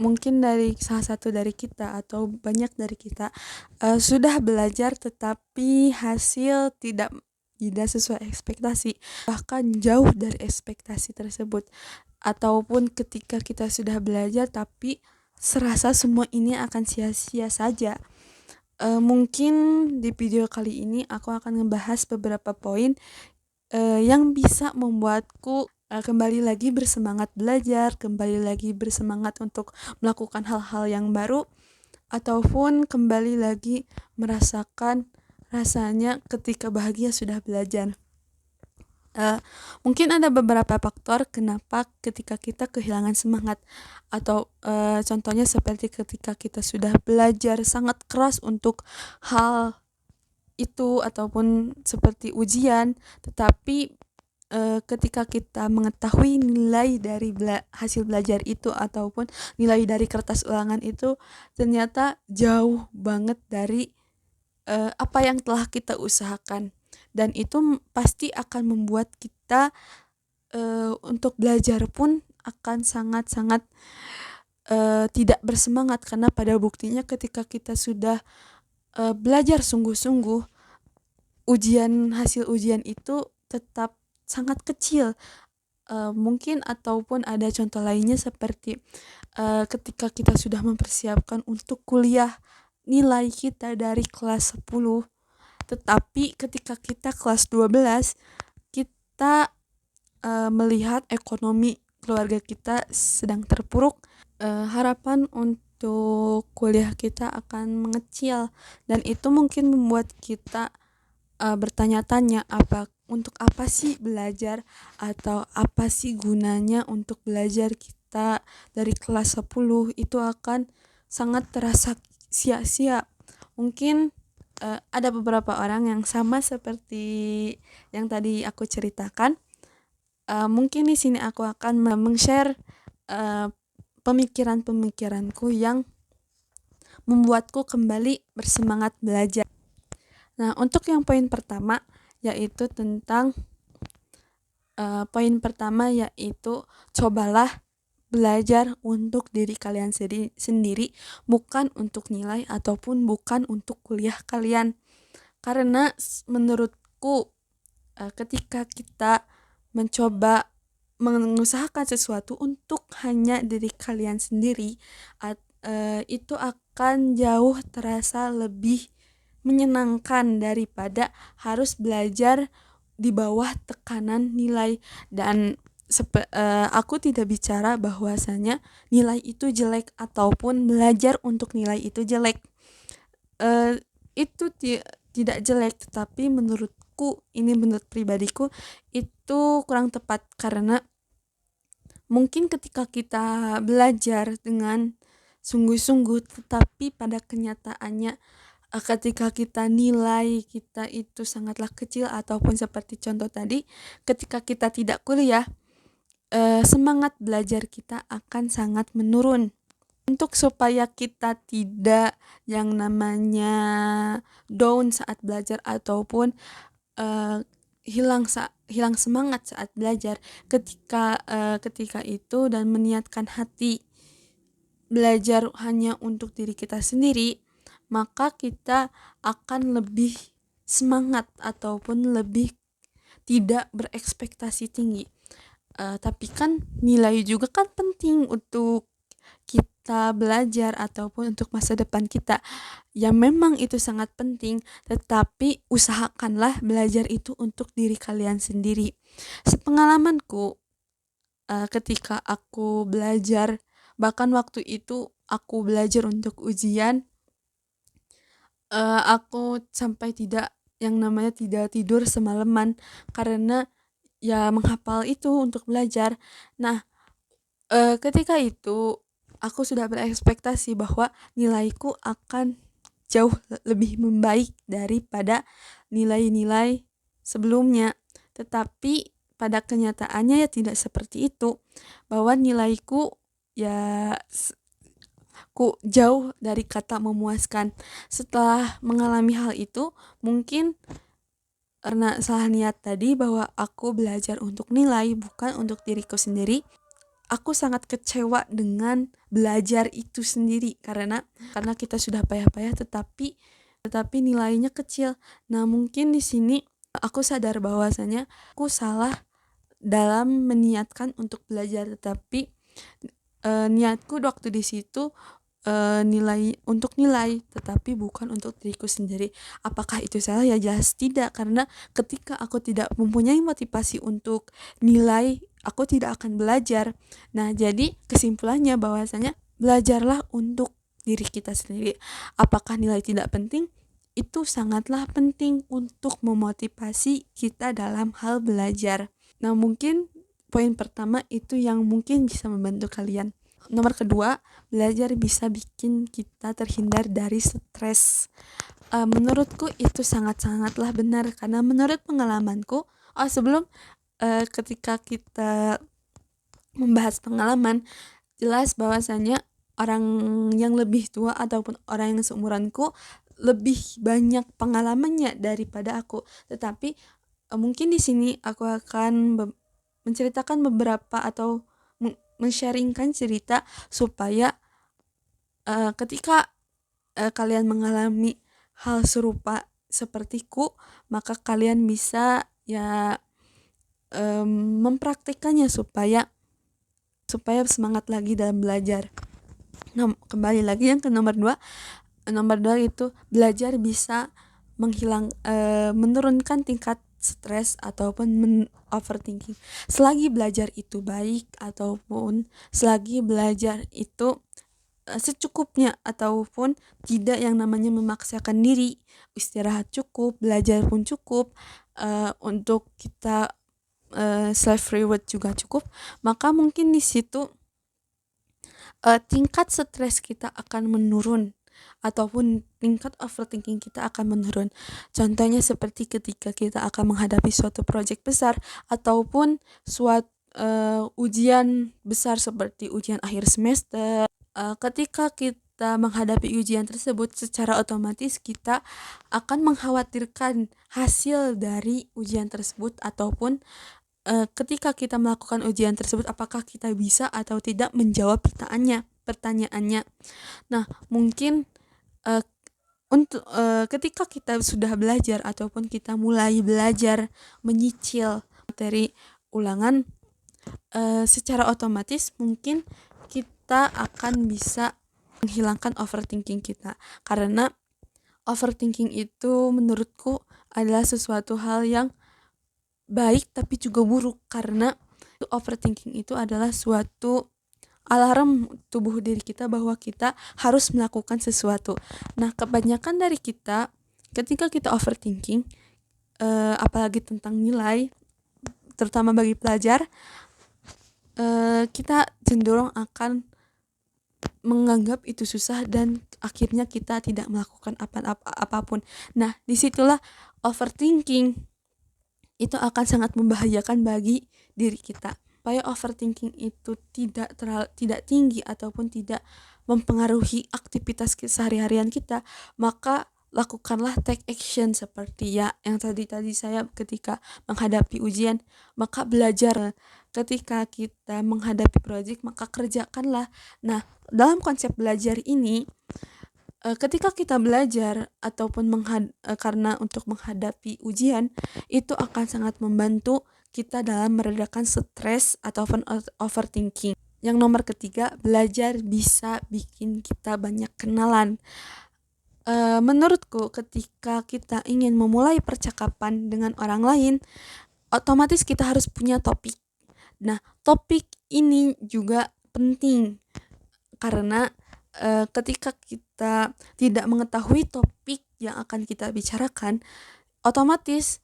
mungkin dari salah satu dari kita atau banyak dari kita sudah belajar tetapi hasil tidak sesuai ekspektasi, bahkan jauh dari ekspektasi tersebut. Ataupun ketika kita sudah belajar tapi serasa semua ini akan sia-sia saja. Mungkin di video kali ini aku akan ngebahas beberapa poin yang bisa membuatku kembali lagi bersemangat belajar, kembali lagi bersemangat untuk melakukan hal-hal yang baru, ataupun kembali lagi merasakan rasanya ketika bahagia sudah belajar. Uh, Mungkin ada beberapa faktor kenapa ketika kita kehilangan semangat, atau contohnya seperti ketika kita sudah belajar sangat keras untuk hal itu ataupun seperti ujian, tetapi ketika kita mengetahui nilai dari hasil belajar itu ataupun nilai dari kertas ulangan itu ternyata jauh banget dari apa yang telah kita usahakan, dan itu pasti akan membuat kita untuk belajar pun akan sangat-sangat tidak bersemangat, karena pada buktinya ketika kita sudah belajar sungguh-sungguh, hasil ujian itu tetap sangat kecil. Mungkin ataupun ada contoh lainnya seperti ketika kita sudah mempersiapkan untuk kuliah, nilai kita dari kelas 10, tetapi ketika kita kelas 12 kita melihat ekonomi keluarga kita sedang terpuruk, harapan untuk kuliah kita akan mengecil, dan itu mungkin membuat kita bertanya-tanya untuk apa sih belajar, atau apa sih gunanya untuk belajar kita dari kelas 10 itu akan sangat terasa sia-sia. Mungkin ada beberapa orang yang sama seperti yang tadi aku ceritakan. Mungkin di sini aku akan meng-share uh, pemikiran-pemikiranku yang membuatku kembali bersemangat belajar. Nah, untuk yang poin pertama yaitu tentang cobalah belajar untuk diri kalian sendiri, bukan untuk nilai ataupun bukan untuk kuliah kalian. Karena menurutku ketika kita mencoba mengusahakan sesuatu untuk hanya diri kalian sendiri, itu akan jauh terasa lebih menyenangkan daripada harus belajar di bawah tekanan nilai. Dan aku tidak bicara bahwasanya nilai itu jelek ataupun belajar untuk nilai itu jelek. Itu tidak jelek, tetapi menurut pribadiku itu kurang tepat, karena mungkin ketika kita belajar dengan sungguh-sungguh tetapi pada kenyataannya ketika kita nilai kita itu sangatlah kecil, ataupun seperti contoh tadi ketika kita tidak kuliah, semangat belajar kita akan sangat menurun. Untuk supaya kita tidak yang namanya down saat belajar ataupun hilang semangat saat belajar, ketika itu dan meniatkan hati belajar hanya untuk diri kita sendiri, maka kita akan lebih semangat ataupun lebih tidak berekspektasi tinggi. Tapi kan nilai juga kan penting untuk kita belajar ataupun untuk masa depan kita. Ya memang itu sangat penting, tetapi usahakanlah belajar itu untuk diri kalian sendiri. Sepengalamanku, ketika aku belajar, bahkan waktu itu aku belajar untuk ujian, aku sampai tidak tidur semalaman karena ya menghafal itu untuk belajar. Nah, ketika itu aku sudah berekspektasi bahwa nilaiku akan jauh lebih membaik daripada nilai-nilai sebelumnya. Tetapi pada kenyataannya ya tidak seperti itu, bahwa nilaiku ya jauh dari kata memuaskan. Setelah mengalami hal itu, mungkin karena salah niat tadi bahwa aku belajar untuk nilai bukan untuk diriku sendiri, aku sangat kecewa dengan belajar itu sendiri, karena kita sudah payah-payah tetapi nilainya kecil. Nah, mungkin di sini aku sadar bahwasanya aku salah dalam meniatkan untuk belajar, tetapi niatku waktu di situ nilai, tetapi bukan untuk diriku sendiri. Apakah itu salah? Ya jelas tidak, karena ketika aku tidak mempunyai motivasi untuk nilai, aku tidak akan belajar. Nah, jadi kesimpulannya bahwasanya belajarlah untuk diri kita sendiri. Apakah nilai tidak penting? Itu sangatlah penting untuk memotivasi kita dalam hal belajar. Nah, mungkin poin pertama itu yang mungkin bisa membantu kalian. Nomor kedua, belajar bisa bikin kita terhindar dari stres. Menurutku itu sangat-sangatlah benar, karena menurut pengalamanku, sebelum ketika kita membahas pengalaman, jelas bahwasanya orang yang lebih tua ataupun orang yang seumuranku lebih banyak pengalamannya daripada aku. Tetapi mungkin di sini aku akan menceritakan beberapa atau men-sharingkan cerita supaya ketika kalian mengalami hal serupa sepertiku, maka kalian bisa ya mempraktikkannya supaya semangat lagi dalam belajar. Nah, kembali lagi yang ke nomor 2. Nomor 2 itu belajar bisa menurunkan tingkat stres ataupun overthinking. Selagi belajar itu baik ataupun selagi belajar itu secukupnya ataupun tidak yang namanya memaksakan diri, istirahat cukup, belajar pun cukup, untuk kita self reward juga cukup, maka mungkin di situ tingkat stres kita akan menurun ataupun tingkat overthinking kita akan menurun. Contohnya seperti ketika kita akan menghadapi suatu proyek besar ataupun suatu ujian besar seperti ujian akhir semester. Ketika kita menghadapi ujian tersebut, secara otomatis kita akan mengkhawatirkan hasil dari ujian tersebut, ataupun ketika kita melakukan ujian tersebut apakah kita bisa atau tidak menjawab pertanyaannya. Nah, mungkin untuk ketika kita sudah belajar ataupun kita mulai belajar menyicil materi ulangan, secara otomatis mungkin kita akan bisa menghilangkan overthinking kita, karena overthinking itu menurutku adalah sesuatu hal yang baik tapi juga buruk, karena overthinking itu adalah suatu alarm tubuh diri kita bahwa kita harus melakukan sesuatu. Nah, kebanyakan dari kita ketika kita overthinking, apalagi tentang nilai, terutama bagi pelajar, kita cenderung akan menganggap itu susah dan akhirnya kita tidak melakukan apapun. Nah, disitulah overthinking itu akan sangat membahayakan bagi diri kita. Supaya overthinking itu tidak tinggi ataupun tidak mempengaruhi aktivitas sehari-harian kita, maka lakukanlah take action seperti ya yang tadi saya ketika menghadapi ujian, maka belajar. Ketika kita menghadapi proyek, maka kerjakanlah. Nah, dalam konsep belajar ini, ketika kita belajar ataupun karena untuk menghadapi ujian, itu akan sangat membantu kita dalam meredakan stres ataupun overthinking. Yang nomor ketiga, belajar bisa bikin kita banyak kenalan. Menurutku ketika kita ingin memulai percakapan dengan orang lain, otomatis kita harus punya topik. Nah, topik ini juga penting karena ketika kita tidak mengetahui topik yang akan kita bicarakan, otomatis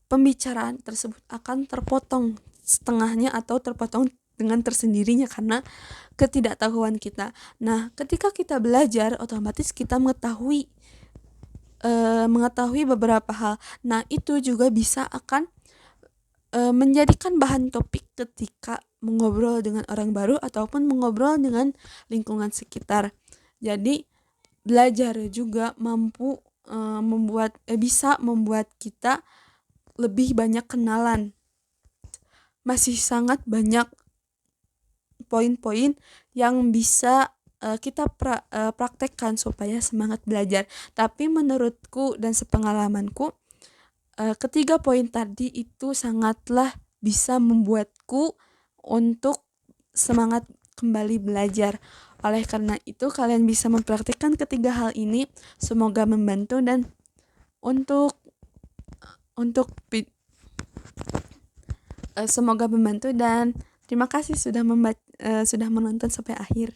pembicaraan tersebut akan terpotong setengahnya atau terpotong dengan tersendirinya karena ketidaktahuan kita. Nah, ketika kita belajar, otomatis kita mengetahui beberapa hal. Nah, itu juga bisa akan menjadikan bahan topik ketika mengobrol dengan orang baru ataupun mengobrol dengan lingkungan sekitar. Jadi belajar juga mampu bisa membuat kita lebih banyak kenalan. Masih sangat banyak poin-poin yang bisa kita praktekkan supaya semangat belajar. Tapi menurutku dan sepengalamanku, ketiga poin tadi itu sangatlah bisa membuatku untuk semangat kembali belajar. Oleh karena itu, kalian bisa mempraktikkan ketiga hal ini. Semoga membantu dan untuk untuk semoga membantu dan terima kasih sudah sudah menonton sampai akhir.